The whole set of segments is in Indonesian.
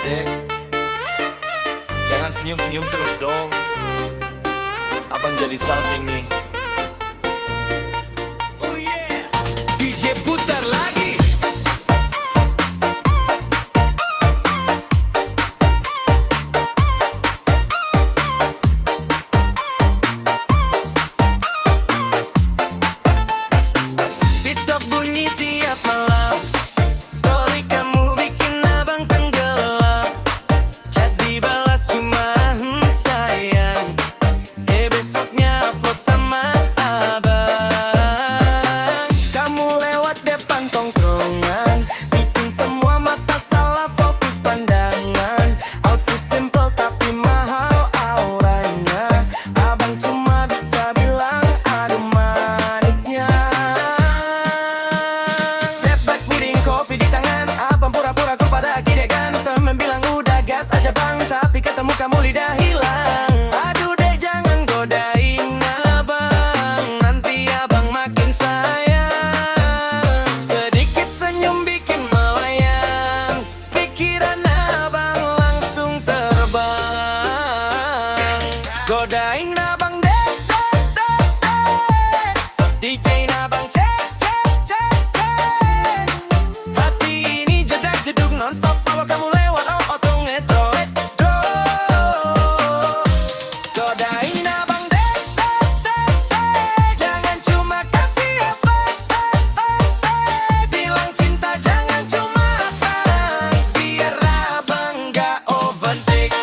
Dek, jangan senyum-senyum terus dong. Abang jadi salting nih. Oh yeah, DJ putar lagi. TikTok bunyi tiap malam, story kamu bikin abang tenggelam. Chat dibalas cuma sayang, besoknya upload sama abang. Kamu lewat depan tongkrongan, bikin semua mata salah fokus pandangan. Outfit simple tapi mahal auranya, abang cuma bisa bilang aduh manisnya. Step back pudding kopi di tangan, abang pura-pura kepada kidegan. Temen bilang udah gas aja bang, tapi ketemu kamu lidah hilang. Aduh deh jangan godain abang, nanti abang makin sayang. Sedikit senyum bikin melayang, pikiran abang langsung terbang. Godain abang deh, DJ abang cek, hati ini jedak-jeduk non-stop kalau kamu lewat auto ngetro. Godain abang deh, jangan cuma kasih apa, bilang cinta jangan cuma abang, biar abang gak overthink.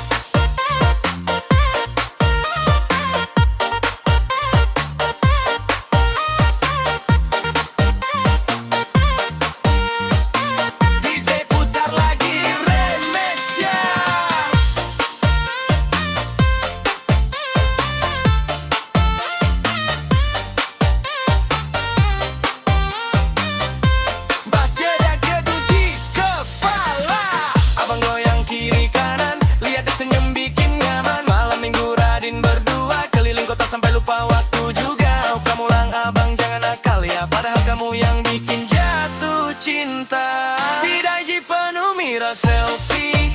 DJ putar lagi remixnya. Bass jedak jeduk di kepala, abang goyang kiri kanan, lihat dia senyum bikin nyaman. Malam minggu Radin berdua keliling kota sampai lupa waktu juga. Oh, kamu lang abang jangan nakal ya, padahal kamu yang bikin jatuh cinta. Si Daiji penuh mira selfie,